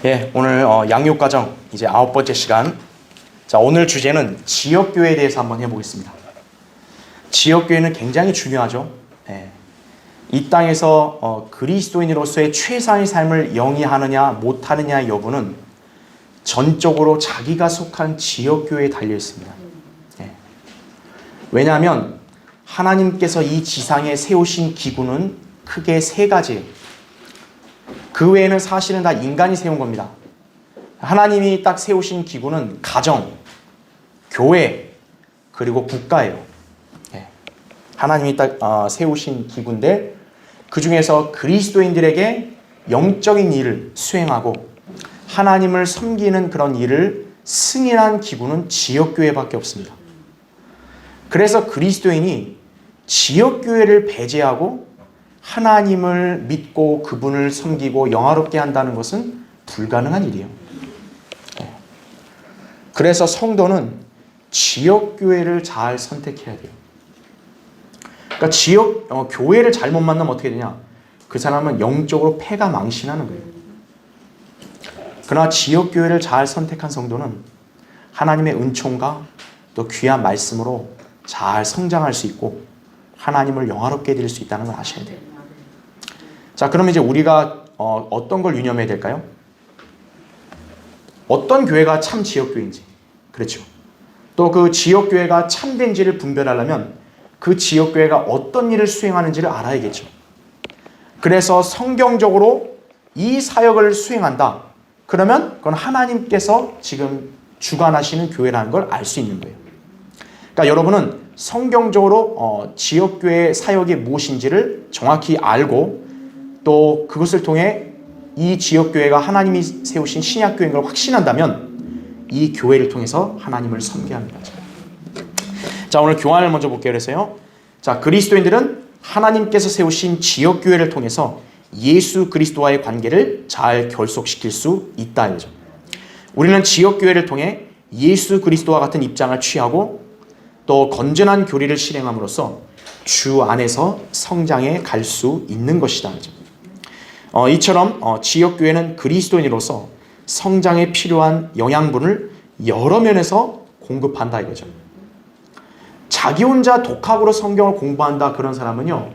예, 오늘 양육과정 이제 9번째 시간. 자, 오늘 주제는 지역교회에 대해서 한번 해보겠습니다. 지역교회는 굉장히 중요하죠. 예. 이 땅에서 그리스도인으로서의 최상의 삶을 영위하느냐 못하느냐의 여부는 전적으로 자기가 속한 지역교회에 달려 있습니다. 예. 왜냐하면 하나님께서 이 지상에 세우신 기구는 크게 세 가지예요. 그 외에는 사실은 다 인간이 세운 겁니다. 하나님이 딱 세우신 기구는 가정, 교회, 그리고 국가예요. 하나님이 딱 세우신 기구인데 그 중에서 그리스도인들에게 영적인 일을 수행하고 하나님을 섬기는 그런 일을 승인한 기구는 지역교회밖에 없습니다. 그래서 그리스도인이 지역교회를 배제하고 하나님을 믿고 그분을 섬기고 영화롭게 한다는 것은 불가능한 일이에요. 그래서 성도는 지역교회를 잘 선택해야 돼요. 그러니까 교회를 잘못 만나면 어떻게 되냐? 그 사람은 영적으로 패가 망신하는 거예요. 그러나 지역교회를 잘 선택한 성도는 하나님의 은총과 또 귀한 말씀으로 잘 성장할 수 있고 하나님을 영화롭게 해드릴 수 있다는 걸 아셔야 돼요. 자, 그러면 이제 우리가 어떤 걸 유념해야 될까요? 어떤 교회가 참 지역교회인지, 그렇죠. 또 그 지역교회가 참된지를 분별하려면 그 지역교회가 어떤 일을 수행하는지를 알아야겠죠. 그래서 성경적으로 이 사역을 수행한다. 그러면 그건 하나님께서 지금 주관하시는 교회라는 걸 알 수 있는 거예요. 그러니까 여러분은 성경적으로 지역교회 사역이 무엇인지를 정확히 알고 또 그것을 통해 이 지역교회가 하나님이 세우신 신약교회인 걸 확신한다면 이 교회를 통해서 하나님을 섬겨합니다. 자, 오늘 교환을 먼저 볼게요. 그래서요. 자, 그리스도인들은 하나님께서 세우신 지역교회를 통해서 예수 그리스도와의 관계를 잘 결속시킬 수 있다. 이거죠. 우리는 지역교회를 통해 예수 그리스도와 같은 입장을 취하고 또 건전한 교리를 실행함으로써 주 안에서 성장해 갈 수 있는 것이다. 이거죠. 이처럼 지역교회는 그리스도인으로서 성장에 필요한 영양분을 여러 면에서 공급한다 이거죠. 자기 혼자 독학으로 성경을 공부한다 그런 사람은요,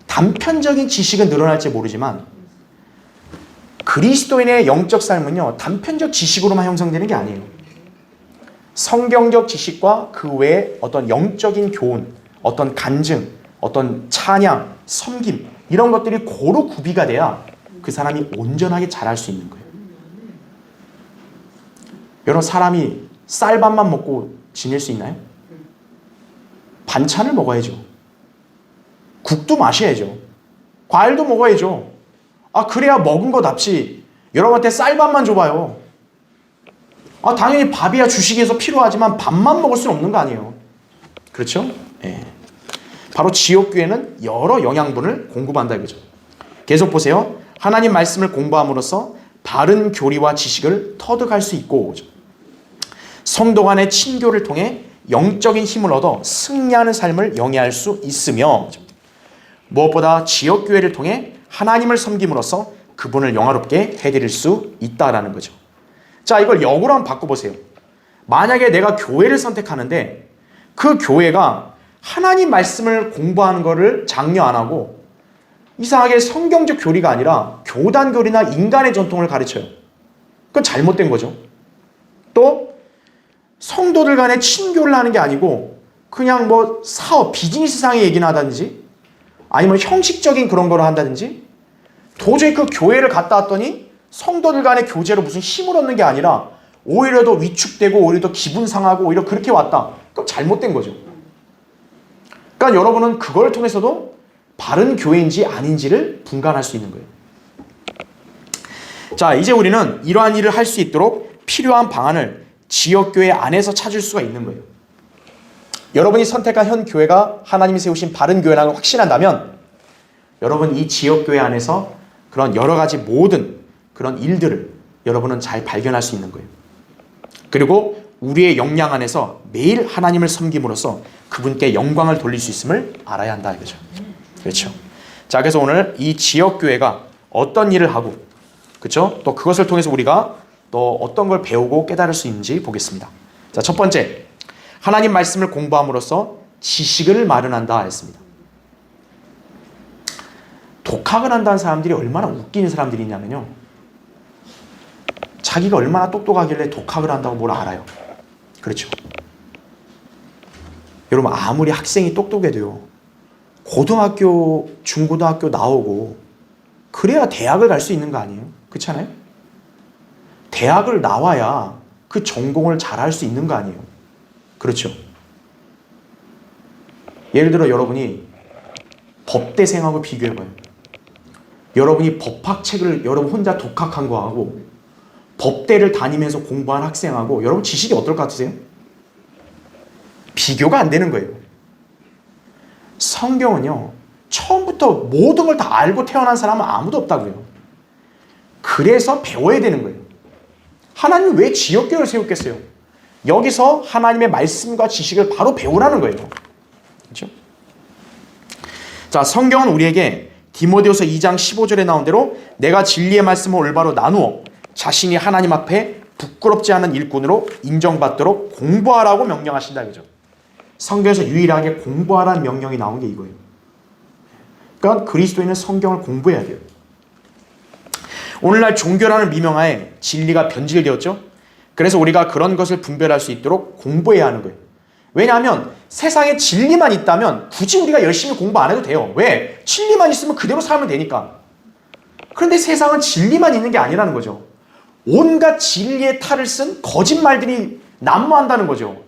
단편적인 지식은 늘어날지 모르지만 그리스도인의 영적 삶은요, 단편적 지식으로만 형성되는 게 아니에요. 성경적 지식과 그 외에 어떤 영적인 교훈, 어떤 간증, 어떤 찬양, 섬김 이런 것들이 고루 구비가 돼야 그 사람이 온전하게 자랄 수 있는 거예요. 여러분, 사람이 쌀밥만 먹고 지낼 수 있나요? 반찬을 먹어야죠. 국도 마셔야죠. 과일도 먹어야죠. 그래야 먹은 것답지 여러분한테 쌀밥만 줘봐요. 당연히 밥이야 주식에서 필요하지만 밥만 먹을 수는 없는 거 아니에요. 그렇죠? 예. 바로 지역교회는 여러 영양분을 공급한다 이거죠. 계속 보세요. 하나님 말씀을 공부함으로써 바른 교리와 지식을 터득할 수 있고, 성도 간의 친교를 통해 영적인 힘을 얻어 승리하는 삶을 영위할 수 있으며, 무엇보다 지역교회를 통해 하나님을 섬김으로써 그분을 영화롭게 해드릴 수 있다라는 거죠. 자, 이걸 역으로 한번 바꿔보세요. 만약에 내가 교회를 선택하는데 그 교회가 하나님 말씀을 공부하는 거를 장려 안 하고 이상하게 성경적 교리가 아니라 교단 교리나 인간의 전통을 가르쳐요. 그건 잘못된 거죠. 또 성도들 간에 친교를 하는 게 아니고 그냥 뭐 사업, 비즈니스상의 얘기나 하다든지 아니면 형식적인 그런 거를 한다든지 도저히 그 교회를 갔다 왔더니 성도들 간의 교제로 무슨 힘을 얻는 게 아니라 오히려 더 위축되고 오히려 더 기분 상하고 오히려 그렇게 왔다. 그건 잘못된 거죠. 그러니까 여러분은 그걸 통해서도 바른 교회인지 아닌지를 분간할 수 있는 거예요. 자, 이제 우리는 이러한 일을 할 수 있도록 필요한 방안을 지역교회 안에서 찾을 수가 있는 거예요. 여러분이 선택한 현 교회가 하나님이 세우신 바른 교회라는 걸 확신한다면 여러분 이 지역교회 안에서 그런 여러 가지 모든 그런 일들을 여러분은 잘 발견할 수 있는 거예요. 그리고 우리의 역량 안에서 매일 하나님을 섬김으로써 그분께 영광을 돌릴 수 있음을 알아야 한다 이거죠. 그렇죠. 자, 그래서 오늘 이 지역교회가 어떤 일을 하고 그렇죠? 또 그것을 통해서 우리가 또 어떤 걸 배우고 깨달을 수 있는지 보겠습니다. 자, 첫 번째, 하나님 말씀을 공부함으로써 지식을 마련한다 했습니다. 독학을 한다는 사람들이 얼마나 웃기는 사람들이 있냐면요, 자기가 얼마나 똑똑하길래 독학을 한다고 뭘 알아요. 그렇죠? 여러분, 아무리 학생이 똑똑해도요, 고등학교, 중고등학교 나오고 그래야 대학을 갈 수 있는 거 아니에요? 그렇잖아요? 대학을 나와야 그 전공을 잘할 수 있는 거 아니에요? 그렇죠? 예를 들어 여러분이 법대생하고 비교해봐요. 여러분이 법학책을 여러분 혼자 독학한 거하고 법대를 다니면서 공부한 학생하고 여러분 지식이 어떨 것 같으세요? 비교가 안 되는 거예요. 성경은요, 처음부터 모든 걸 다 알고 태어난 사람은 아무도 없다고요. 그래서 배워야 되는 거예요. 하나님이 왜 지역교회를 세웠겠어요? 여기서 하나님의 말씀과 지식을 바로 배우라는 거예요. 그렇죠? 자, 성경은 우리에게 디모데후서 2장 15절에 나온 대로 내가 진리의 말씀을 올바로 나누어 자신이 하나님 앞에 부끄럽지 않은 일꾼으로 인정받도록 공부하라고 명령하신다, 그죠? 성경에서 유일하게 공부하라는 명령이 나온 게 이거예요. 그러니까 그리스도인은 성경을 공부해야 돼요. 오늘날 종교라는 미명하에 진리가 변질되었죠. 그래서 우리가 그런 것을 분별할 수 있도록 공부해야 하는 거예요. 왜냐하면 세상에 진리만 있다면 굳이 우리가 열심히 공부 안 해도 돼요. 왜? 진리만 있으면 그대로 살면 되니까. 그런데 세상은 진리만 있는 게 아니라는 거죠. 온갖 진리의 탈을 쓴 거짓말들이 난무한다는 거죠.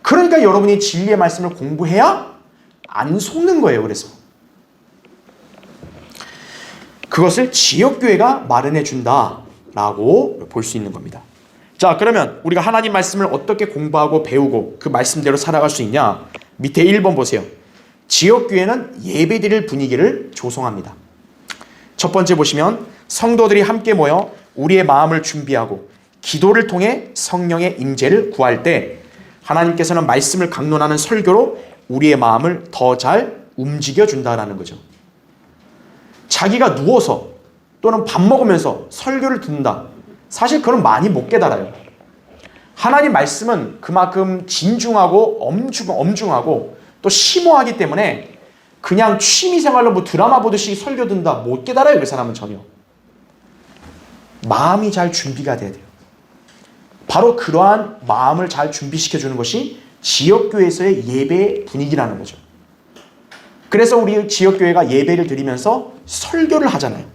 그러니까 여러분이 진리의 말씀을 공부해야 안 속는 거예요. 그래서 그것을 지역교회가 마련해 준다라고 볼 수 있는 겁니다. 자, 그러면 우리가 하나님 말씀을 어떻게 공부하고 배우고 그 말씀대로 살아갈 수 있냐? 밑에 1번 보세요. 지역교회는 예배드릴 분위기를 조성합니다. 첫 번째 보시면 성도들이 함께 모여 우리의 마음을 준비하고 기도를 통해 성령의 임재를 구할 때 하나님께서는 말씀을 강론하는 설교로 우리의 마음을 더 잘 움직여준다라는 거죠. 자기가 누워서 또는 밥 먹으면서 설교를 듣는다. 사실 그건 많이 못 깨달아요. 하나님 말씀은 그만큼 진중하고 엄중하고 또 심오하기 때문에 그냥 취미생활로 뭐 드라마 보듯이 설교 듣는다 못 깨달아요. 그 사람은 전혀. 마음이 잘 준비가 돼야 돼요. 바로 그러한 마음을 잘 준비시켜주는 것이 지역교회에서의 예배 분위기라는 거죠. 그래서 우리 지역교회가 예배를 드리면서 설교를 하잖아요.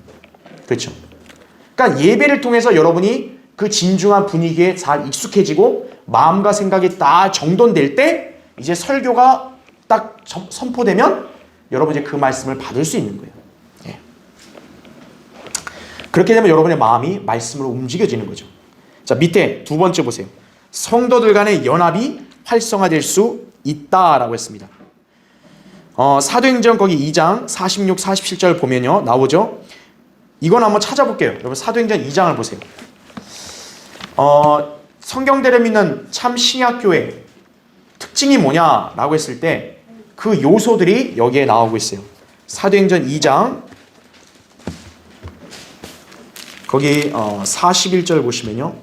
그렇죠? 그러니까 예배를 통해서 여러분이 그 진중한 분위기에 잘 익숙해지고 마음과 생각이 딱 정돈될 때 이제 설교가 딱 선포되면 여러분 이제 그 말씀을 받을 수 있는 거예요. 예. 그렇게 되면 여러분의 마음이 말씀으로 움직여지는 거죠. 자, 밑에 두 번째 보세요. 성도들 간의 연합이 활성화될 수 있다라고 했습니다. 사도행전 거기 2장 46, 47절 보면요. 나오죠. 이건 한번 찾아볼게요. 여러분 사도행전 2장을 보세요. 성경대를 믿는 참 신약교회 특징이 뭐냐라고 했을 때 그 요소들이 여기에 나오고 있어요. 사도행전 2장 거기 41절 보시면요.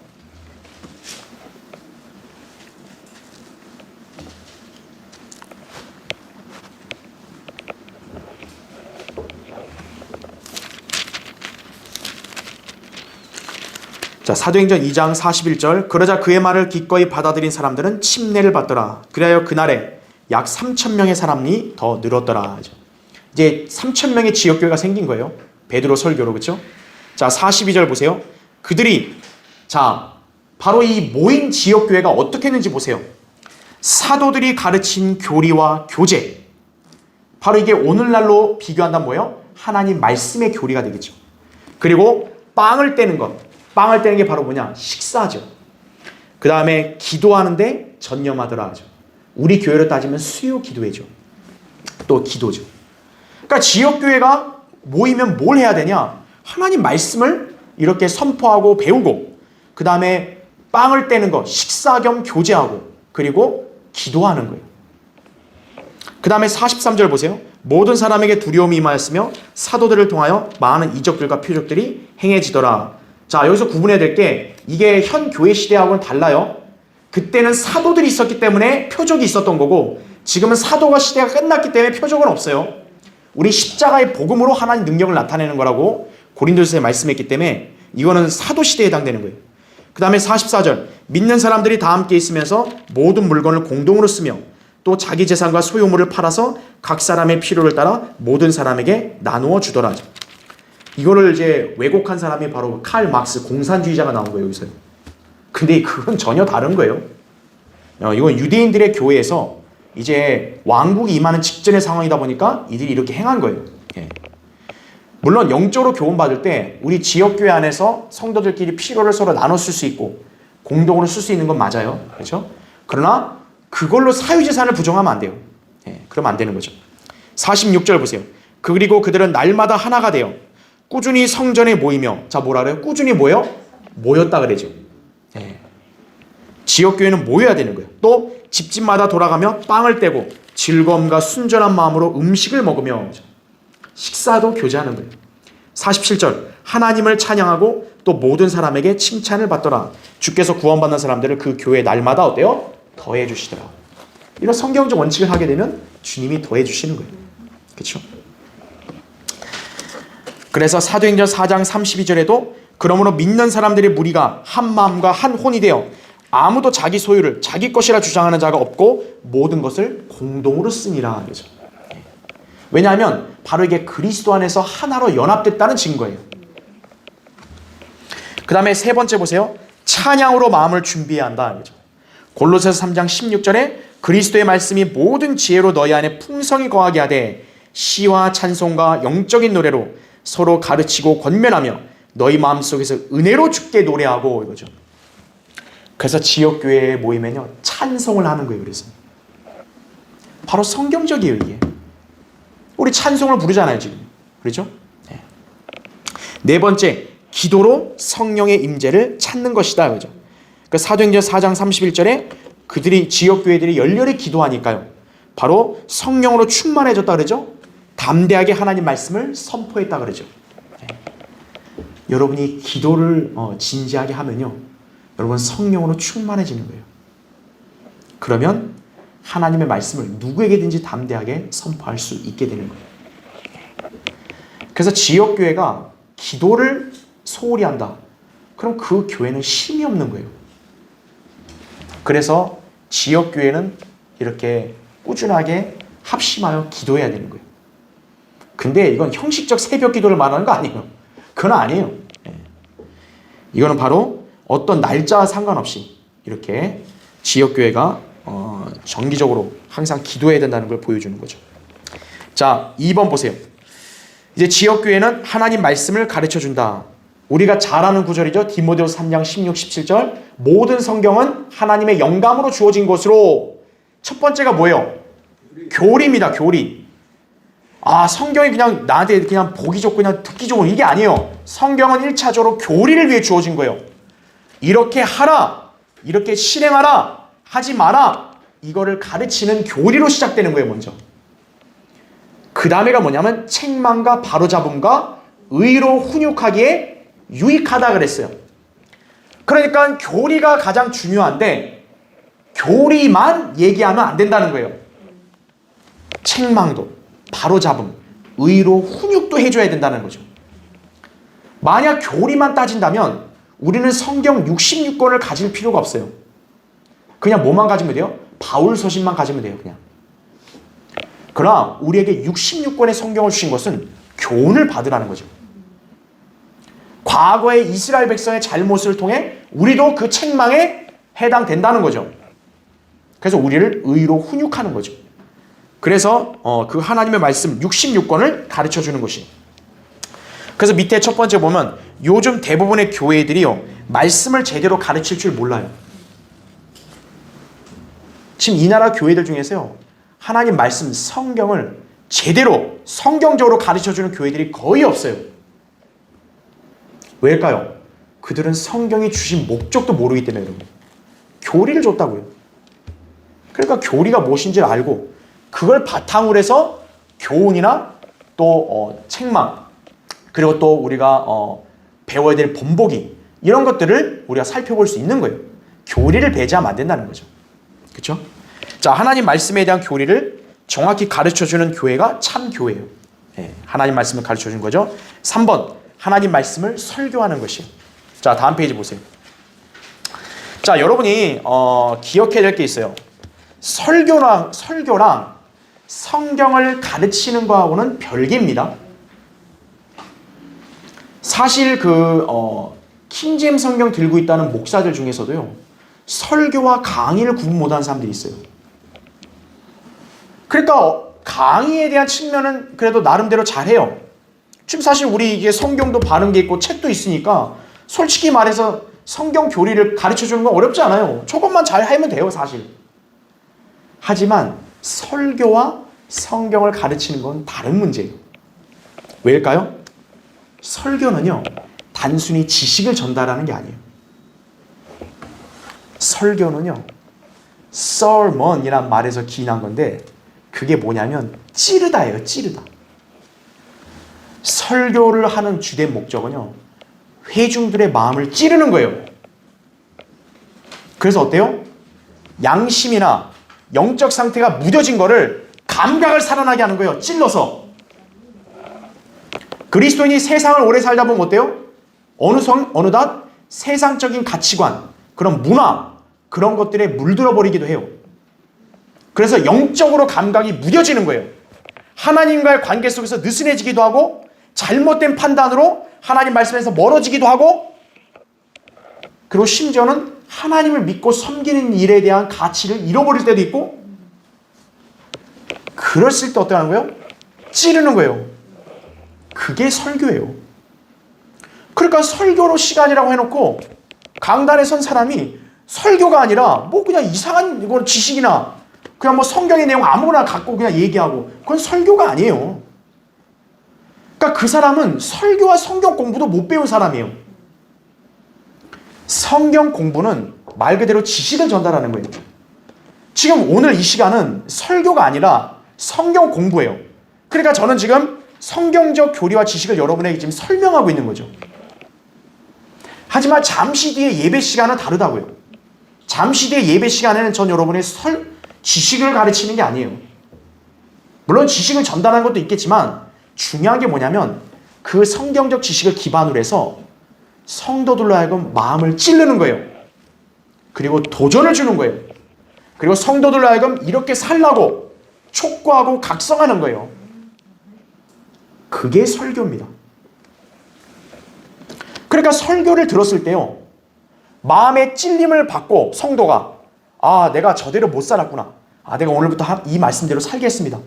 자, 사도행전 2장 41절 그러자 그의 말을 기꺼이 받아들인 사람들은 침례를 받더라. 그리하여 그날에 약 3,000명의 사람이 더 늘었더라. 이제 3,000명의 지역교회가 생긴 거예요. 베드로 설교로. 그렇죠? 자, 42절 보세요. 그들이 바로 이 모인 지역교회가 어떻게 했는지 보세요. 사도들이 가르친 교리와 교제. 바로 이게 오늘날로 비교한다면 뭐예요? 하나님 말씀의 교리가 되겠죠. 그리고 빵을 떼는 것. 빵을 떼는 게 바로 뭐냐? 식사죠. 그 다음에 기도하는데 전념하더라 하죠. 우리 교회로 따지면 수요 기도회죠. 또 기도죠. 그러니까 지역교회가 모이면 뭘 해야 되냐? 하나님 말씀을 이렇게 선포하고 배우고 그 다음에 빵을 떼는 거, 식사 겸 교제하고 그리고 기도하는 거예요. 그 다음에 43절 보세요. 모든 사람에게 두려움이 임하였으며 사도들을 통하여 많은 이적들과 표적들이 행해지더라. 자, 여기서 구분해야 될 게 이게 현 교회 시대하고는 달라요. 그때는 사도들이 있었기 때문에 표적이 있었던 거고 지금은 사도가 시대가 끝났기 때문에 표적은 없어요. 우리 십자가의 복음으로 하나님 능력을 나타내는 거라고 고린도서에 말씀했기 때문에 이거는 사도 시대에 해당되는 거예요. 그 다음에 44절 믿는 사람들이 다 함께 있으면서 모든 물건을 공동으로 쓰며 또 자기 재산과 소유물을 팔아서 각 사람의 필요를 따라 모든 사람에게 나누어 주더라. 이거를 이제 왜곡한 사람이 바로 칼 막스 공산주의자가 나온 거예요. 여기서. 근데 그건 전혀 다른 거예요. 이건 유대인들의 교회에서 이제 왕국이 임하는 직전의 상황이다 보니까 이들이 이렇게 행한 거예요. 예. 물론 영적으로 교훈받을 때 우리 지역교회 안에서 성도들끼리 필요를 서로 나눠 쓸 수 있고 공동으로 쓸 수 있는 건 맞아요. 그렇죠? 그러나 그걸로 사유재산을 부정하면 안 돼요. 예, 그러면 안 되는 거죠. 46절 보세요. 그리고 그들은 날마다 하나가 되어 꾸준히 성전에 모이며 자 뭐라 그래요? 꾸준히 모였다 그러죠. 예. 지역교회는 모여야 되는 거예요. 또 집집마다 돌아가며 빵을 떼고 즐거움과 순전한 마음으로 음식을 먹으며 식사도 교제하는 거예요. 47절 하나님을 찬양하고 또 모든 사람에게 칭찬을 받더라. 주께서 구원받는 사람들을 그 교회 날마다 어때요? 더해 주시더라. 이런 성경적 원칙을 하게 되면 주님이 더해 주시는 거예요. 그렇죠? 그래서 사도행전 4장 32절에도 그러므로 믿는 사람들의 무리가 한 마음과 한 혼이 되어 아무도 자기 소유를 자기 것이라 주장하는 자가 없고 모든 것을 공동으로 쓰니라. 그렇죠? 왜냐하면 바로 이게 그리스도 안에서 하나로 연합됐다는 증거예요. 그 다음에 세 번째 보세요. 찬양으로 마음을 준비해야 한다. 그렇죠? 골로새서 3장 16절에 그리스도의 말씀이 모든 지혜로 너희 안에 풍성히 거하게 하되 시와 찬송과 영적인 노래로 서로 가르치고 권면하며 너희 마음속에서 은혜로 주께 노래하고 이거죠. 그래서 지역교회에 모이면요 찬송을 하는 거예요. 그래서 바로 성경적이에요. 이게 우리 찬송을 부르잖아요 지금. 그렇죠? 네 번째 기도로 성령의 임재를 찾는 것이다. 그죠? 그 사도행전 4장 31절에 그들이 지역교회들이 열렬히 기도하니까요 바로 성령으로 충만해졌다 그러죠. 담대하게 하나님 말씀을 선포했다 그러죠. 여러분이 기도를 진지하게 하면요 여러분 성령으로 충만해지는 거예요. 그러면 하나님의 말씀을 누구에게든지 담대하게 선포할 수 있게 되는 거예요. 그래서 지역교회가 기도를 소홀히 한다. 그럼 그 교회는 힘이 없는 거예요. 그래서 지역교회는 이렇게 꾸준하게 합심하여 기도해야 되는 거예요. 근데 이건 형식적 새벽 기도를 말하는 거 아니에요. 그건 아니에요. 이거는 바로 어떤 날짜와 상관없이 이렇게 지역교회가 정기적으로 항상 기도해야 된다는 걸 보여주는 거죠. 자, 2번 보세요. 이제 지역교회는 하나님 말씀을 가르쳐준다. 우리가 잘 아는 구절이죠. 디모데후서 3장 16, 17절 모든 성경은 하나님의 영감으로 주어진 것으로 첫 번째가 뭐예요? 교리입니다. 교리. 성경이 그냥 나한테 그냥 보기 좋고 그냥 듣기 좋은 이게 아니에요. 성경은 1차적으로 교리를 위해 주어진 거예요. 이렇게 하라, 이렇게 실행하라, 하지 마라 이거를 가르치는 교리로 시작되는 거예요. 먼저. 그 다음에가 뭐냐면 책망과 바로잡음과 의로 훈육하기에 유익하다 그랬어요. 그러니까 교리가 가장 중요한데 교리만 얘기하면 안 된다는 거예요. 책망도 바로잡음, 의로 훈육도 해줘야 된다는 거죠. 만약 교리만 따진다면 우리는 성경 66권을 가질 필요가 없어요. 그냥 뭐만 가지면 돼요? 바울 서신만 가지면 돼요. 그냥. 그러나 우리에게 66권의 성경을 주신 것은 교훈을 받으라는 거죠. 과거의 이스라엘 백성의 잘못을 통해 우리도 그 책망에 해당된다는 거죠. 그래서 우리를 의로 훈육하는 거죠. 그래서 그 하나님의 말씀 66권을 가르쳐주는 것이. 그래서 밑에 첫 번째 보면 요즘 대부분의 교회들이요 말씀을 제대로 가르칠 줄 몰라요. 지금 이 나라 교회들 중에서요 하나님 말씀 성경을 제대로 성경적으로 가르쳐주는 교회들이 거의 없어요. 왜일까요? 그들은 성경이 주신 목적도 모르기 때문에 여러분. 교리를 줬다고요. 그러니까 교리가 무엇인지를 알고 그걸 바탕으로 해서 교훈이나 또 책망, 그리고 또 우리가 배워야 될 본보기, 이런 것들을 우리가 살펴볼 수 있는 거예요. 교리를 배제하면 안 된다는 거죠. 그렇죠? 자, 하나님 말씀에 대한 교리를 정확히 가르쳐주는 교회가 참 교회예요. 네, 하나님 말씀을 가르쳐주는 거죠. 3번, 하나님 말씀을 설교하는 것이에요. 자, 다음 페이지 보세요. 자, 여러분이 기억해야 될 게 있어요. 설교랑 성경을 가르치는 거하고는 별개입니다. 사실 킹제임 성경 들고 있다는 목사들 중에서도요, 설교와 강의를 구분 못하는 사람들이 있어요. 그러니까 강의에 대한 측면은 그래도 나름대로 잘해요. 지금 사실 우리 이게 성경도 바른 게 있고 책도 있으니까 솔직히 말해서 성경 교리를 가르쳐주는 건 어렵지 않아요. 조금만 잘 하면 돼요, 사실. 하지만 설교와 성경을 가르치는 건 다른 문제예요. 왜일까요? 설교는요, 단순히 지식을 전달하는 게 아니에요. 설교는요, sermon이란 말에서 기인한 건데, 그게 뭐냐면 찌르다예요, 찌르다. 설교를 하는 주된 목적은요, 회중들의 마음을 찌르는 거예요. 그래서 어때요? 양심이나 영적 상태가 무뎌진 거를 감각을 살아나게 하는 거예요, 찔러서. 그리스도인이 세상을 오래 살다 보면 어때요? 어느덧 세상적인 가치관, 그런 문화, 그런 것들에 물들어 버리기도 해요. 그래서 영적으로 감각이 무뎌지는 거예요. 하나님과의 관계 속에서 느슨해지기도 하고, 잘못된 판단으로 하나님 말씀에서 멀어지기도 하고, 그리고 심지어는 하나님을 믿고 섬기는 일에 대한 가치를 잃어버릴 때도 있고, 그랬을 때 어떻게 하는 거예요? 찌르는 거예요. 그게 설교예요. 그러니까 설교로 시간이라고 해놓고 강단에 선 사람이 설교가 아니라 뭐 그냥 이상한 이거 지식이나 그냥 뭐 성경의 내용 아무거나 갖고 그냥 얘기하고, 그건 설교가 아니에요. 그러니까 그 사람은 설교와 성경 공부도 못 배운 사람이에요. 성경 공부는 말 그대로 지식을 전달하는 거예요. 지금 오늘 이 시간은 설교가 아니라 성경 공부예요. 그러니까 저는 지금 성경적 교리와 지식을 여러분에게 지금 설명하고 있는 거죠. 하지만 잠시 뒤에 예배 시간은 다르다고요. 잠시 뒤에 예배 시간에는 전 여러분의 지식을 가르치는 게 아니에요. 물론 지식을 전달하는 것도 있겠지만 중요한 게 뭐냐면 그 성경적 지식을 기반으로 해서 성도들로 하여금 마음을 찌르는 거예요. 그리고 도전을 주는 거예요. 그리고 성도들로 하여금 이렇게 살라고 촉구하고 각성하는 거예요. 그게 설교입니다. 그러니까 설교를 들었을 때요, 마음의 찔림을 받고 성도가 내가 저대로 못 살았구나. 내가 오늘부터 이 말씀대로 살겠습니다.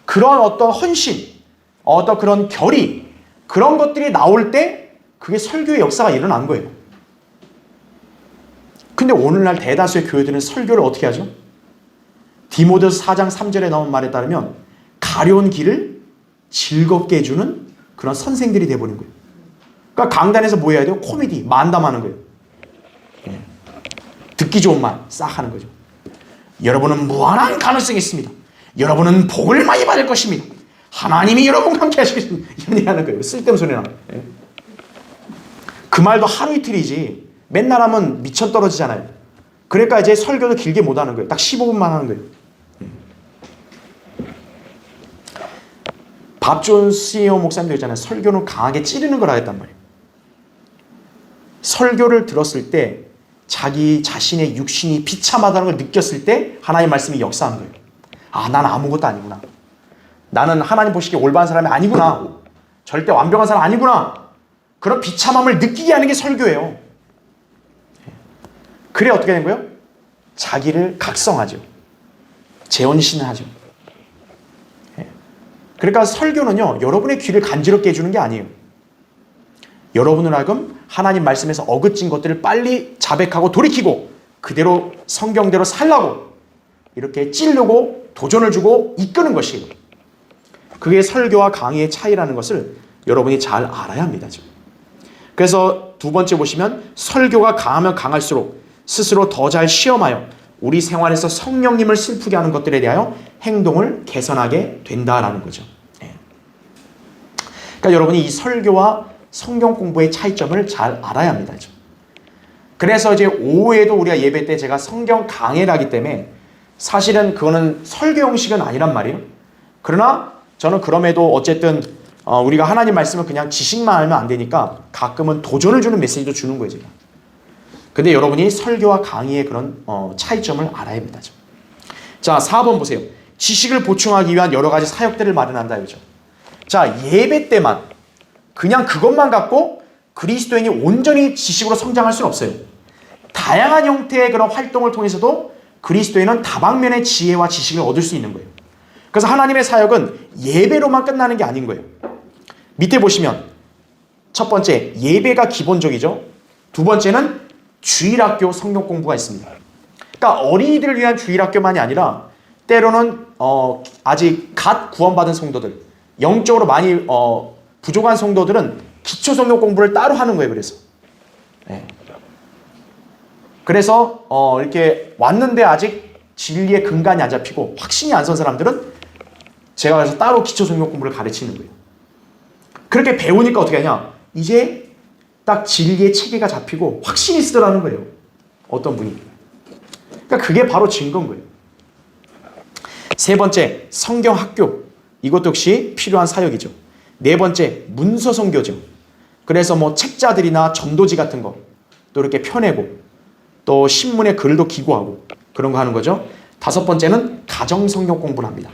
그런 어떤 헌신, 어떤 그런 결의, 그런 것들이 나올 때 그게 설교의 역사가 일어난 거예요. 근데 오늘날 대다수의 교회들은 설교를 어떻게 하죠? 디모데서 4장 3절에 나온 말에 따르면 가려운 길을 즐겁게 해주는 그런 선생들이 돼버린 거예요. 그러니까 강단에서 뭐 해야 돼요? 코미디, 만담하는 거예요. 듣기 좋은 말 싹 하는 거죠. 여러분은 무한한 가능성이 있습니다. 여러분은 복을 많이 받을 것입니다. 하나님이 여러분과 함께 하시겠습니다. 이런 얘기 하는 거예요. 쓸데없는 소리나. 그 말도 하루 이틀이지 맨날 하면 미천 떨어지잖아요. 그러니까 이제 설교도 길게 못 하는 거예요. 딱 15분만 하는 거예요. 밥존 CEO 목사님도 있잖아요. 설교는 강하게 찌르는 걸 하겠단 말이에요. 설교를 들었을 때 자기 자신의 육신이 비참하다는 걸 느꼈을 때 하나님의 말씀이 역사한 거예요. 난 아무것도 아니구나. 나는 하나님 보시기에 올바른 사람이 아니구나. 절대 완벽한 사람 아니구나. 그런 비참함을 느끼게 하는 게 설교예요. 그래 어떻게 된 거예요? 자기를 각성하죠. 재혼신하죠. 그러니까 설교는요, 여러분의 귀를 간지럽게 해주는 게 아니에요. 여러분을 하여금 하나님 말씀에서 어긋진 것들을 빨리 자백하고 돌이키고 그대로 성경대로 살라고 이렇게 찌르고 도전을 주고 이끄는 것이에요. 그게 설교와 강의의 차이라는 것을 여러분이 잘 알아야 합니다. 지금. 그래서 두 번째 보시면 설교가 강하면 강할수록 스스로 더 잘 시험하여 우리 생활에서 성령님을 슬프게 하는 것들에 대하여 행동을 개선하게 된다라는 거죠. 그러니까 여러분이 이 설교와 성경 공부의 차이점을 잘 알아야 합니다. 그래서 이제 오후에도 우리가 예배 때 제가 성경 강해를 하기 때문에 사실은 그거는 설교 형식은 아니란 말이에요. 그러나 저는 그럼에도 어쨌든 우리가 하나님 말씀을 그냥 지식만 알면 안 되니까 가끔은 도전을 주는 메시지도 주는 거예요, 제가. 근데 여러분이 설교와 강의의 그런 차이점을 알아야 합니다. 자, 4번 보세요. 지식을 보충하기 위한 여러 가지 사역들을 마련한다, 이거죠. 자, 예배 때만 그냥 그것만 갖고 그리스도인이 온전히 지식으로 성장할 수는 없어요. 다양한 형태의 그런 활동을 통해서도 그리스도인은 다방면의 지혜와 지식을 얻을 수 있는 거예요. 그래서 하나님의 사역은 예배로만 끝나는 게 아닌 거예요. 밑에 보시면 첫 번째, 예배가 기본적이죠. 두 번째는 주일학교 성경 공부가 있습니다. 그러니까 어린이들을 위한 주일학교만이 아니라 때로는 아직 갓 구원받은 성도들, 영적으로 많이 부족한 성도들은 기초 성경 공부를 따로 하는 거예요. 그래서 그래서 이렇게 왔는데 아직 진리의 근간이 안 잡히고 확신이 안 선 사람들은 제가 그래서 따로 기초 성경 공부를 가르치는 거예요. 그렇게 배우니까 어떻게 하냐? 이제 딱 진리의 체계가 잡히고 확신이 쓰더라는 거예요. 어떤 분이. 그러니까 그게 바로 증거인 거예요. 세 번째, 성경 학교. 이것도 역시 필요한 사역이죠. 네 번째, 문서 선교죠. 그래서 뭐 책자들이나 전도지 같은 거 또 이렇게 펴내고 또 신문에 글도 기고하고 그런 거 하는 거죠. 다섯 번째는 가정 성경 공부를 합니다.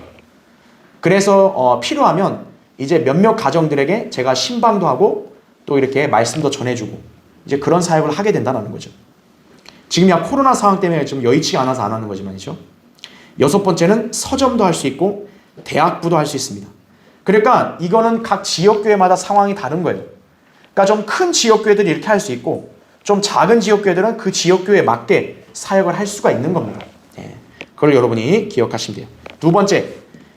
그래서 필요하면 이제 몇몇 가정들에게 제가 신방도 하고 또 이렇게 말씀도 전해주고 이제 그런 사역을 하게 된다는 거죠. 지금 야 코로나 상황 때문에 좀 여의치 않아서 안 하는 거지만이죠. 여섯 번째는 서점도 할 수 있고 대학부도 할 수 있습니다. 그러니까 이거는 각 지역교회마다 상황이 다른 거예요. 그러니까 좀 큰 지역교회들이 이렇게 할 수 있고 좀 작은 지역교회들은 그 지역교회에 맞게 사역을 할 수가 있는 겁니다. 그걸 여러분이 기억하시면 돼요. 두 번째,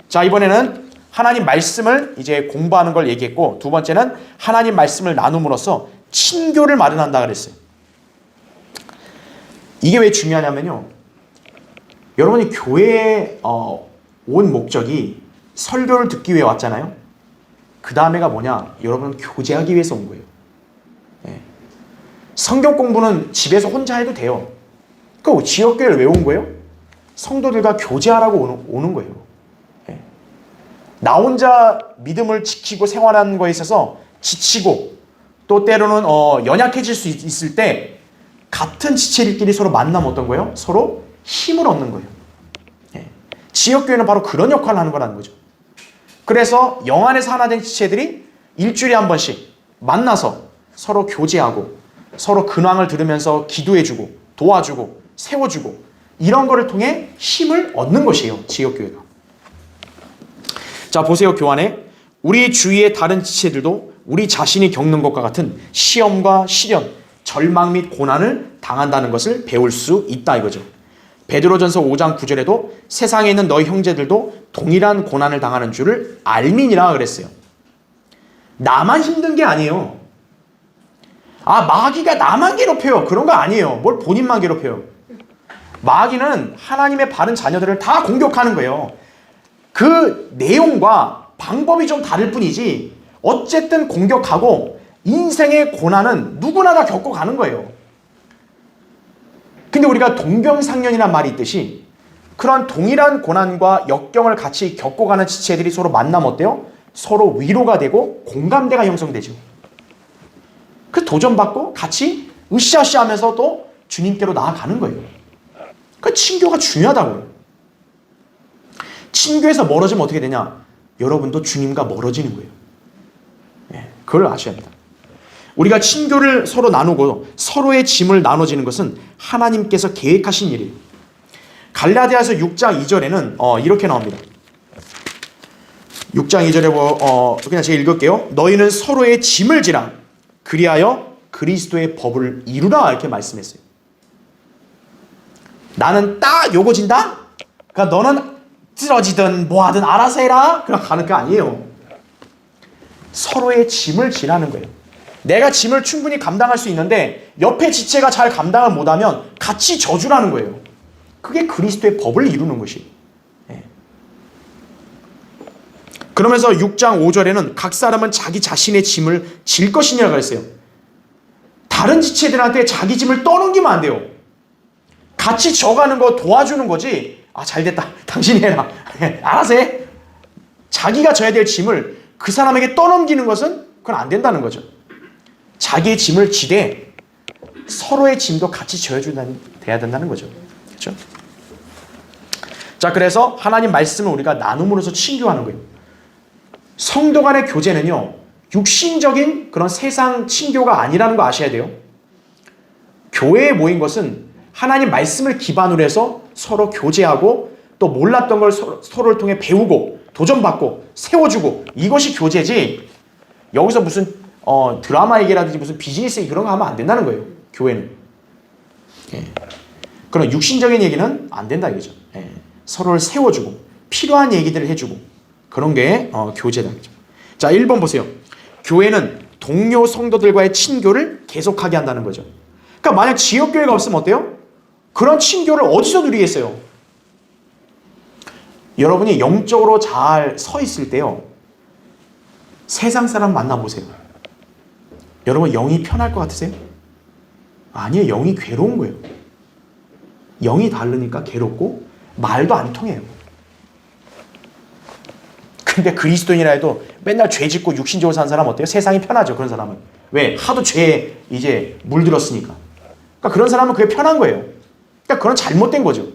자 이번에는 하나님 말씀을 이제 공부하는 걸 얘기했고 두 번째는 하나님 말씀을 나눔으로써 친교를 마련한다 그랬어요. 이게 왜 중요하냐면요. 여러분이 교회에 온 목적이 설교를 듣기 위해 왔잖아요. 그 다음에가 뭐냐? 여러분은 교제하기 위해서 온 거예요. 성경 공부는 집에서 혼자 해도 돼요. 그 지역교회를 왜 온 거예요? 성도들과 교제하라고 오는 거예요. 나 혼자 믿음을 지키고 생활하는 거에 있어서 지치고 또 때로는 연약해질 수 있을 때 같은 지체들끼리 서로 만나면 어떤 거예요? 서로 힘을 얻는 거예요. 지역교회는 바로 그런 역할을 하는 거라는 거죠. 그래서 영 안에서 하나 된 지체들이 일주일에 한 번씩 만나서 서로 교제하고 서로 근황을 들으면서 기도해주고 도와주고 세워주고 이런 거를 통해 힘을 얻는 것이에요. 지역교회가. 자 보세요. 교환에 우리 주위의 다른 지체들도 우리 자신이 겪는 것과 같은 시험과 시련, 절망 및 고난을 당한다는 것을 배울 수 있다 이거죠. 베드로전서 5장 9절에도 세상에 있는 너희 형제들도 동일한 고난을 당하는 줄을 알미니라 그랬어요. 나만 힘든 게 아니에요. 마귀가 나만 괴롭혀요. 그런 거 아니에요. 뭘 본인만 괴롭혀요. 마귀는 하나님의 바른 자녀들을 다 공격하는 거예요. 그 내용과 방법이 좀 다를 뿐이지 어쨌든 공격하고 인생의 고난은 누구나 다 겪어가는 거예요. 근데 우리가 동병상련이라는 말이 있듯이 그런 동일한 고난과 역경을 같이 겪어가는 지체들이 서로 만나면 어때요? 서로 위로가 되고 공감대가 형성되죠. 그 도전받고 같이 으쌰으쌰 하면서 또 주님께로 나아가는 거예요. 그 친교가 중요하다고요. 친교에서 멀어지면 어떻게 되냐? 여러분도 주님과 멀어지는 거예요. 그걸 아셔야 합니다. 우리가 친교를 서로 나누고 서로의 짐을 나눠지는 것은 하나님께서 계획하신 일이에요. 갈라디아서 6장 2절에는 이렇게 나옵니다. 6장 2절에 그냥 제가 읽을게요. 너희는 서로의 짐을 지라 그리하여 그리스도의 법을 이루라 이렇게 말씀했어요. 나는 딱 요거 진다? 그러니까 너는 쓰러지든 뭐하든 알아서 해라. 그냥 가는 게 아니에요. 서로의 짐을 지라는 거예요. 내가 짐을 충분히 감당할 수 있는데 옆에 지체가 잘 감당을 못하면 같이 져주라는 거예요. 그게 그리스도의 법을 이루는 것이. 그러면서 6장 5절에는 각 사람은 자기 자신의 짐을 질 것이냐고 그랬어요. 다른 지체들한테 자기 짐을 떠넘기면 안 돼요. 같이 져가는 거 도와주는 거지. 아, 잘됐다. 당신이 해라. 알아서 해. 자기가 져야 될 짐을 그 사람에게 떠넘기는 것은 그건 안 된다는 거죠. 자기의 짐을 지되 서로의 짐도 같이 져야 된다는 거죠. 그렇죠? 자, 그래서 하나님 말씀을 우리가 나눔으로써 친교하는 거예요. 성도 간의 교제는요, 육신적인 그런 세상 친교가 아니라는 거 아셔야 돼요. 교회에 모인 것은 하나님 말씀을 기반으로 해서 서로 교제하고 또 몰랐던 걸 서로를 통해 배우고 도전받고 세워주고, 이것이 교제지, 여기서 무슨 드라마 얘기라든지 무슨 비즈니스 얘기 그런 거 하면 안 된다는 거예요. 교회는. 예. 그런 육신적인 얘기는 안 된다 이거죠. 예. 서로를 세워주고 필요한 얘기들을 해주고 그런 게 교제다. 자, 1번 보세요. 교회는 동료 성도들과의 친교를 계속하게 한다는 거죠. 그러니까 만약 지역교회가 없으면 어때요? 그런 친교를 어디서 누리겠어요? 여러분이 영적으로 잘 서 있을 때요, 세상 사람 만나보세요. 여러분 영이 편할 것 같으세요? 아니에요. 영이 괴로운 거예요. 영이 다르니까 괴롭고 말도 안 통해요. 근데 그리스도인이라 해도 맨날 죄 짓고 육신적으로 사는 사람 어때요? 세상이 편하죠. 그런 사람은. 왜? 하도 죄에 이제 물들었으니까. 그러니까 그런 사람은 그게 편한 거예요. 그러니까 그건 잘못된 거죠.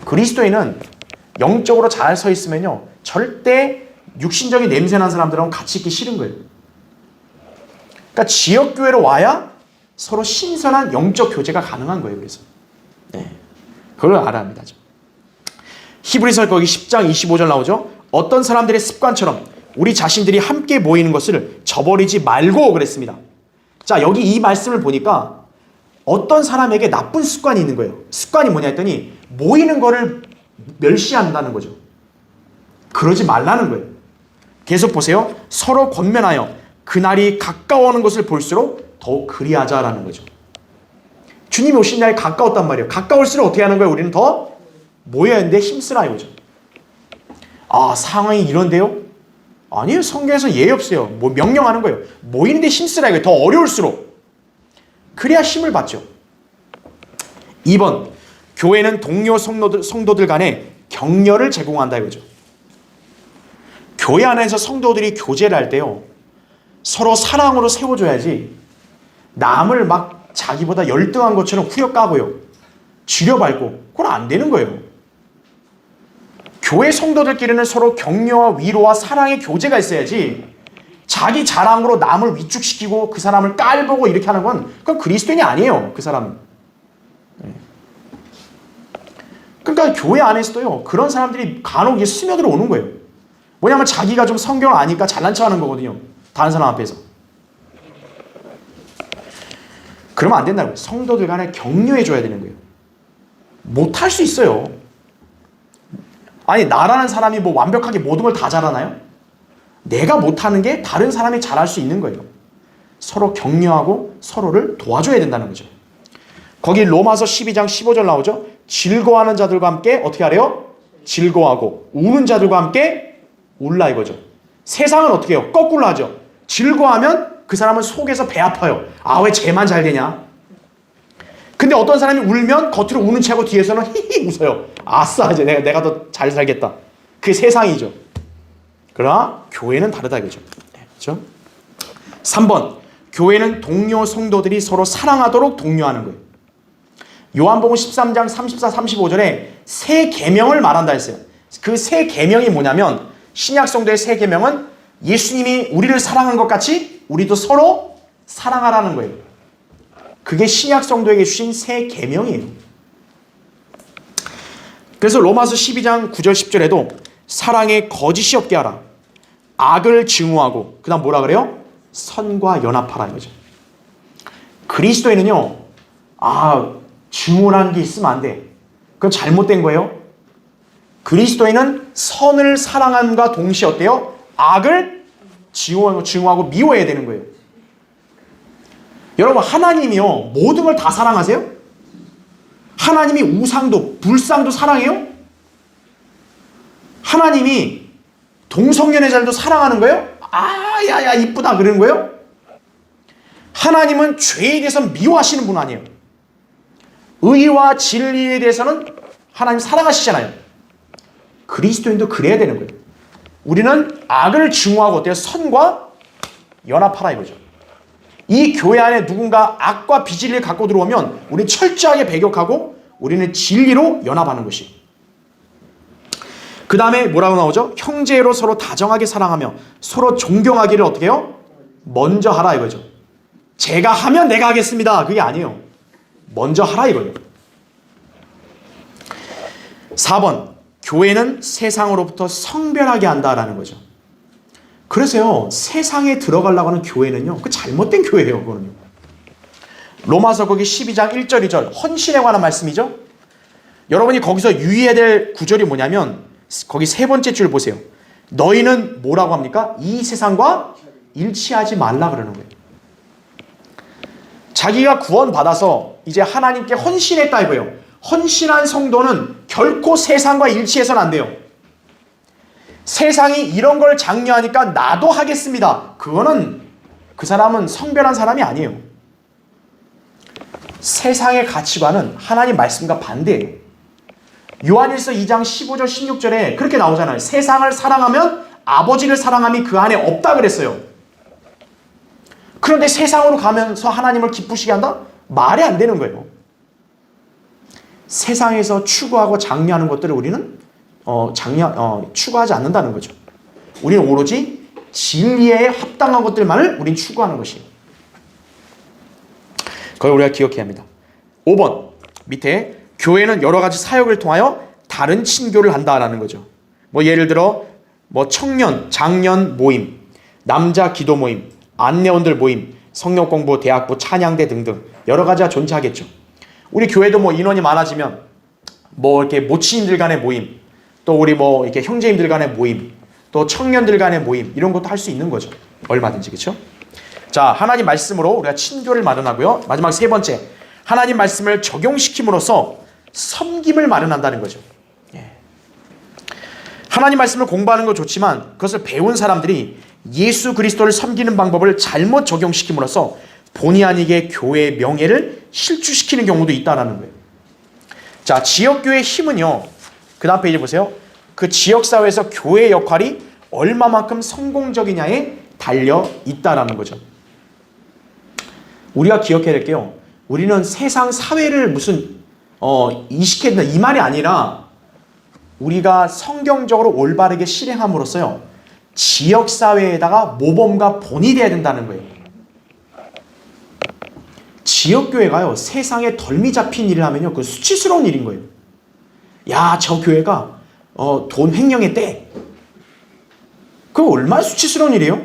그리스도인은 영적으로 잘 서 있으면요, 절대 육신적인 냄새 나는 사람들하고 같이 있기 싫은 거예요. 그러니까 지역교회로 와야 서로 신선한 영적 교제가 가능한 거예요. 그래서 네, 그걸 알아야 합니다. 히브리서 거기 10장 25절 나오죠. 어떤 사람들의 습관처럼 우리 자신들이 함께 모이는 것을 저버리지 말고 그랬습니다. 자, 여기 이 말씀을 보니까 어떤 사람에게 나쁜 습관이 있는 거예요. 습관이 뭐냐 했더니 모이는 거를 멸시한다는 거죠. 그러지 말라는 거예요. 계속 보세요. 서로 권면하여 그날이 가까워오는 것을 볼수록 더욱 그리하자라는 거죠. 주님이 오신 날이 가까웠단 말이에요. 가까울수록 어떻게 하는 거예요? 우리는 더 모여야 하는데 힘쓰라 이거죠. 아, 상황이 이런데요? 아니에요. 성경에서 예의 없어요. 뭐 명령하는 거예요. 모이는데 힘쓰라 이거예요. 더 어려울수록. 그래야 힘을 받죠. 2번, 교회는 동료 성도들 간에 격려를 제공한다 이거죠. 교회 안에서 성도들이 교제를 할 때요, 서로 사랑으로 세워줘야지 남을 막 자기보다 열등한 것처럼 후려까고요, 지려밟고, 그건 안 되는 거예요. 교회 성도들끼리는 서로 격려와 위로와 사랑의 교제가 있어야지 자기 자랑으로 남을 위축시키고 그 사람을 깔보고 이렇게 하는 건 그건 그리스도인이 아니에요. 그 사람은. 그러니까 교회 안에서도요, 그런 사람들이 간혹 스며들어 오는 거예요. 뭐냐면 자기가 좀 성경을 아니까 잘난 척하는 거거든요. 다른 사람 앞에서. 그러면 안 된다고요. 성도들 간에 격려해줘야 되는 거예요. 못할 수 있어요. 아니, 나라는 사람이 뭐 완벽하게 모든 걸 다 잘하나요? 내가 못하는 게 다른 사람이 잘할 수 있는 거예요. 서로 격려하고 서로를 도와줘야 된다는 거죠. 거기 로마서 12장 15절 나오죠. 즐거워하는 자들과 함께 어떻게 하래요? 즐거워하고 우는 자들과 함께 울라 이거죠. 세상은 어떻게 해요? 거꾸로 하죠. 즐거워하면 그 사람은 속에서 배 아파요. 아, 왜 쟤만 잘 되냐? 근데 어떤 사람이 울면 겉으로 우는 체하고 뒤에서는 히히 웃어요. 아싸, 이제 내가 더 잘 살겠다. 그게 세상이죠. 그러나 교회는 다르다 이거죠. 그렇죠? 3번, 교회는 동료 성도들이 서로 사랑하도록 독려하는 거예요. 요한복음 13장 34, 35절에 새 계명을 말한다 했어요. 그 새 계명이 뭐냐면, 신약 성도의 새 계명은 예수님이 우리를 사랑한 것 같이 우리도 서로 사랑하라는 거예요. 그게 신약 성도에게 주신 새 계명이에요. 그래서 로마서 12장 9절 10절에도 사랑에 거짓이 없게 하라. 악을 증오하고, 그 다음 뭐라 그래요? 선과 연합하라 이거죠. 그리스도인은요, 증오라는 게 있으면 안 돼. 그건 잘못된 거예요. 그리스도인은 선을 사랑함과 동시에 어때요? 악을 증오하고 미워해야 되는 거예요. 여러분, 하나님이요, 모든 걸 다 사랑하세요? 하나님이 우상도 불상도 사랑해요? 하나님이 동성연애자들도 사랑하는 거예요? 아, 야야 이쁘다 그러는 거예요? 하나님은 죄에 대해서 미워하시는 분 아니에요. 의와 진리에 대해서는 하나님 사랑하시잖아요. 그리스도인도 그래야 되는 거예요. 우리는 악을 증오하고 어때요? 선과 연합하라 이거죠. 이 교회 안에 누군가 악과 비진리를 갖고 들어오면 우리는 철저하게 배격하고 우리는 진리로 연합하는 것이. 그 다음에 뭐라고 나오죠? 형제로 서로 다정하게 사랑하며 서로 존경하기를 어떻게 해요? 먼저 하라 이거죠. 제가 하면 내가 하겠습니다. 그게 아니에요. 먼저 하라 이거예요. 4번, 교회는 세상으로부터 성별하게 한다라는 거죠. 그래서요, 세상에 들어가려고 하는 교회는요, 그 잘못된 교회예요, 그거는요. 로마서 거기 12장 1절 2절 헌신에 관한 말씀이죠. 여러분이 거기서 유의해야 될 구절이 뭐냐면 거기 세 번째 줄 보세요. 너희는 뭐라고 합니까? 이 세상과 일치하지 말라 그러는 거예요. 자기가 구원받아서 이제 하나님께 헌신했다 이거예요. 헌신한 성도는 결코 세상과 일치해서는 안 돼요. 세상이 이런 걸 장려하니까 나도 하겠습니다. 그거는 그 사람은 성별한 사람이 아니에요. 세상의 가치관은 하나님 말씀과 반대예요. 요한일서 2장 15절 16절에 그렇게 나오잖아요. 세상을 사랑하면 아버지를 사랑함이 그 안에 없다 그랬어요. 그런데 세상으로 가면서 하나님을 기쁘시게 한다? 말이 안 되는 거예요. 세상에서 추구하고 장려하는 것들을 우리는 추구하지 않는다는 거죠. 우리는 오로지 진리에 합당한 것들만을 우리는 추구하는 것이에요. 그걸 우리가 기억해야 합니다. 5번 밑에 교회는 여러 가지 사역을 통하여 다른 친교를 한다라는 거죠. 예를 들어 청년, 장년 모임, 남자 기도 모임, 안내원들 모임, 성령 공부, 대학부, 찬양대 등등 여러 가지가 존재하겠죠. 우리 교회도 인원이 많아지면 이렇게 모치님들 간의 모임, 또 우리 이렇게 형제님들 간의 모임, 또 청년들 간의 모임 이런 것도 할 수 있는 거죠. 얼마든지 그렇죠? 자, 하나님 말씀으로 우리가 친교를 마련하고요. 마지막 세 번째, 하나님 말씀을 적용시킴으로써 섬김을 마련한다는 거죠. 하나님 말씀을 공부하는 건 좋지만 그것을 배운 사람들이 예수 그리스도를 섬기는 방법을 잘못 적용시킴으로써 본의 아니게 교회의 명예를 실추시키는 경우도 있다는 거예요. 자, 지역교회의 힘은요. 그 다음 페이지 보세요. 그 지역사회에서 교회의 역할이 얼마만큼 성공적이냐에 달려 있다는 거죠. 우리가 기억해야 될 게요. 우리는 세상 사회를 무슨 이식해야 된다 이 말이 아니라 우리가 성경적으로 올바르게 실행함으로써요. 지역사회에다가 모범과 본이 돼야 된다는 거예요. 지역교회가요. 세상에 덜미 잡힌 일을 하면요. 그 수치스러운 일인 거예요. 야, 저 교회가 돈 횡령했대. 그거 얼마나 수치스러운 일이에요?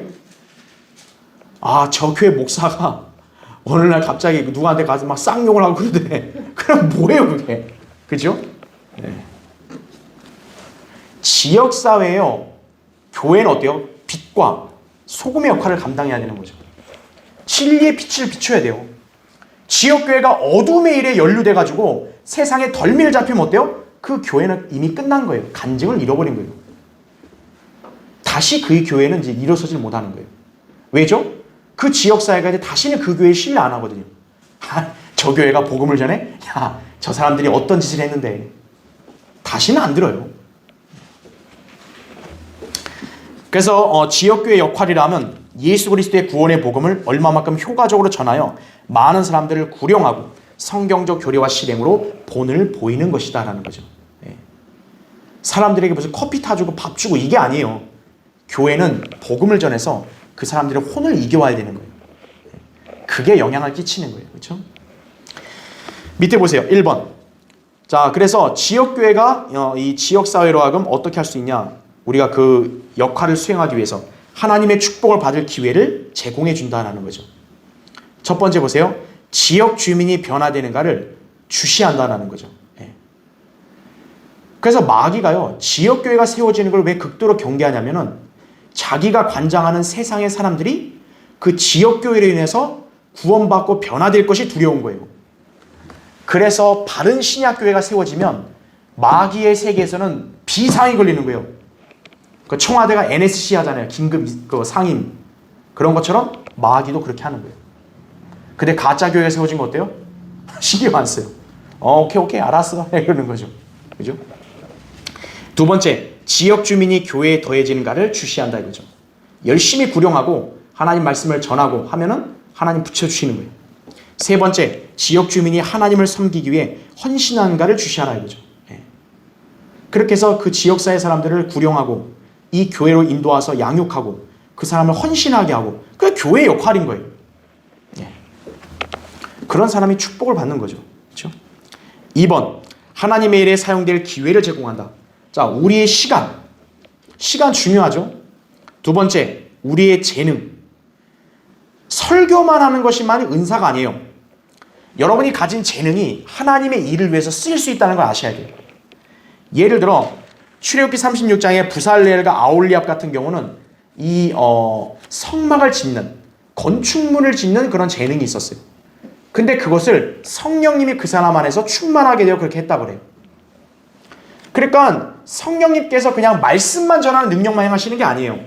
아, 저 교회 목사가 어느 날 갑자기 누구한테 가서 막 쌍욕을 하고 그러대. 그럼 뭐예요 그게? 그죠? 네. 지역사회에요. 교회는 어때요? 빛과 소금의 역할을 감당해야 되는 거죠. 진리의 빛을 비춰야 돼요. 지역교회가 어둠의 일에 연루돼가지고 세상에 덜미를 잡히면 어때요? 그 교회는 이미 끝난 거예요. 간증을 잃어버린 거예요. 다시 그 교회는 이제 일어서질 못하는 거예요. 왜죠? 그 지역사회가 이제 다시는 그 교회에 신뢰 안 하거든요. 저 교회가 복음을 전해? 야, 저 사람들이 어떤 짓을 했는데 다시는 안 들어요. 그래서 지역교회 역할이라면 예수 그리스도의 구원의 복음을 얼마만큼 효과적으로 전하여 많은 사람들을 구령하고 성경적 교리와 실행으로 본을 보이는 것이다라는 거죠. 사람들에게 무슨 커피 타주고 밥 주고 이게 아니에요. 교회는 복음을 전해서 그 사람들의 혼을 이겨와야 되는 거예요. 그게 영향을 끼치는 거예요. 그렇죠? 밑에 보세요. 1번. 자, 그래서 지역교회가 이 지역사회로 하여금 어떻게 할 수 있냐. 우리가 그 역할을 수행하기 위해서 하나님의 축복을 받을 기회를 제공해 준다는 거죠. 첫 번째 보세요. 지역 주민이 변화되는가를 주시한다는 거죠. 그래서 마귀가요. 지역교회가 세워지는 걸 왜 극도로 경계하냐면은 자기가 관장하는 세상의 사람들이 그 지역교회로 인해서 구원받고 변화될 것이 두려운 거예요. 그래서 바른 신약교회가 세워지면 마귀의 세계에서는 비상이 걸리는 거예요. 그 청와대가 NSC 하잖아요. 긴급 그 상임. 그런 것처럼 마귀도 그렇게 하는 거예요. 근데 가짜 교회가 세워진 거 어때요? 신경 안 써요. 오케이 알았어. 이러는 거죠. 그죠? 두 번째, 지역 주민이 교회에 더해지는가를 주시한다 이거죠. 열심히 구령하고 하나님 말씀을 전하고 하면은 하나님 붙여주시는 거예요. 세 번째, 지역 주민이 하나님을 섬기기 위해 헌신하는가를 주시하라 이거죠. 예. 그렇게 해서 그 지역사회 사람들을 구령하고 이 교회로 인도와서 양육하고 그 사람을 헌신하게 하고 그게 교회의 역할인 거예요. 예. 그런 사람이 축복을 받는 거죠. 그렇죠? 2번, 하나님의 일에 사용될 기회를 제공한다. 자, 우리의 시간 중요하죠. 두 번째, 우리의 재능. 설교만 하는 것이만이 은사가 아니에요. 여러분이 가진 재능이 하나님의 일을 위해서 쓰일 수 있다는 걸 아셔야 돼요. 예를 들어 출애굽기 36장의 부살레엘과 아홀리압 같은 경우는 이 성막을 짓는, 건축물을 짓는 그런 재능이 있었어요. 근데 그것을 성령님이 그 사람 안에서 충만하게 되어 그렇게 했다고 그래요. 그러니까 성령님께서 그냥 말씀만 전하는 능력만 행하시는 게 아니에요.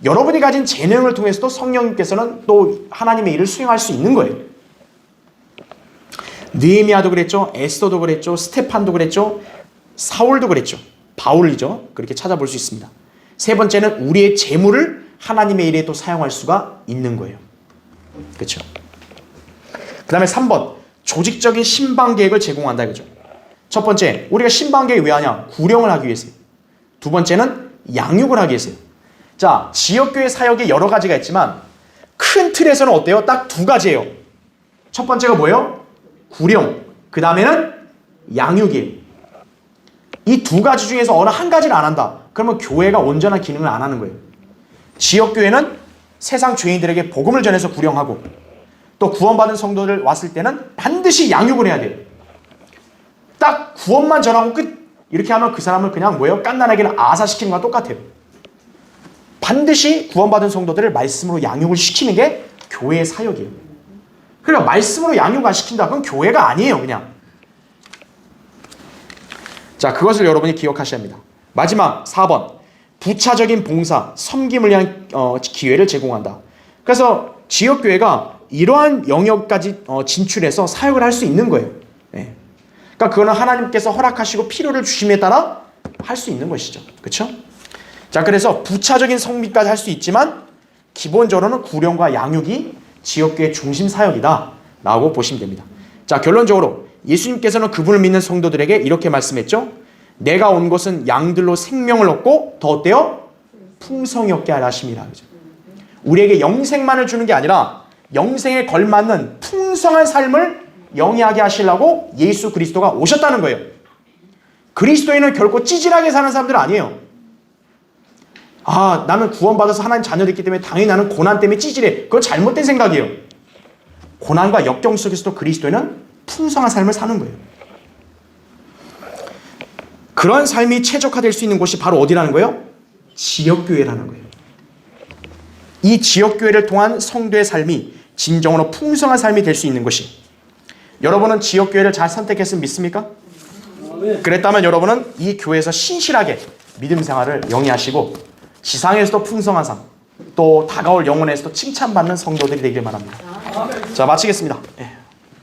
여러분이 가진 재능을 통해서도 성령님께서는 또 하나님의 일을 수행할 수 있는 거예요. 느헤미야도 그랬죠. 에스더도 그랬죠. 스테판도 그랬죠. 사울도 그랬죠. 바울이죠. 그렇게 찾아볼 수 있습니다. 세 번째는 우리의 재물을 하나님의 일에 또 사용할 수가 있는 거예요. 그렇죠. 그 다음에 3번, 조직적인 신방 계획을 제공한다 이거죠. 첫 번째, 우리가 신방 계획 왜 하냐? 구령을 하기 위해서요. 두 번째는 양육을 하기 위해서요. 자, 지역교회 사역이 여러 가지가 있지만 큰 틀에서는 어때요? 딱 두 가지예요. 첫 번째가 뭐예요? 구령. 그 다음에는 양육이에요. 이 두 가지 중에서 어느 한 가지를 안 한다. 그러면 교회가 온전한 기능을 안 하는 거예요. 지역교회는 세상 죄인들에게 복음을 전해서 구령하고 또 구원받은 성도들 왔을 때는 반드시 양육을 해야 돼요. 딱 구원만 전하고 끝. 이렇게 하면 그 사람을 그냥 뭐예요? 깐난하게 아사시키는 거와 똑같아요. 반드시 구원받은 성도들을 말씀으로 양육을 시키는 게 교회의 사역이에요. 그러니까 말씀으로 양육 안 시킨다. 그건 교회가 아니에요. 그냥. 자, 그것을 여러분이 기억하셔야 합니다. 마지막 4번. 부차적인 봉사, 섬김을 위한 기회를 제공한다. 그래서 지역교회가 이러한 영역까지 진출해서 사역을 할 수 있는 거예요. 네. 그러니까 그거는 하나님께서 허락하시고 필요를 주심에 따라 할 수 있는 것이죠. 그렇죠? 자, 그래서 부차적인 섬김까지 할 수 있지만 기본적으로는 구령과 양육이 지역교회 중심 사역이다 라고 보시면 됩니다. 자, 결론적으로 예수님께서는 그분을 믿는 성도들에게 이렇게 말씀했죠. 내가 온 것은 양들로 생명을 얻고 더 어때요? 풍성히 얻게 하려 하심이라. 우리에게 영생만을 주는 게 아니라 영생에 걸맞는 풍성한 삶을 영위하게 하시려고 예수 그리스도가 오셨다는 거예요. 그리스도인은 결코 찌질하게 사는 사람들 아니에요. 아, 나는 구원받아서 하나님 자녀됐기 때문에 당연히 나는 고난 때문에 찌질해. 그건 잘못된 생각이에요. 고난과 역경 속에서도 그리스도인은 풍성한 삶을 사는 거예요. 그런 삶이 최적화될 수 있는 곳이 바로 어디라는 거예요? 지역교회라는 거예요. 이 지역교회를 통한 성도의 삶이 진정으로 풍성한 삶이 될 수 있는 것이, 여러분은 지역교회를 잘 선택했으면 믿습니까? 그랬다면 여러분은 이 교회에서 신실하게 믿음 생활을 영위하시고 지상에서도 풍성한 삶, 또 다가올 영혼에서도 칭찬받는 성도들이 되길 바랍니다. 자, 마치겠습니다.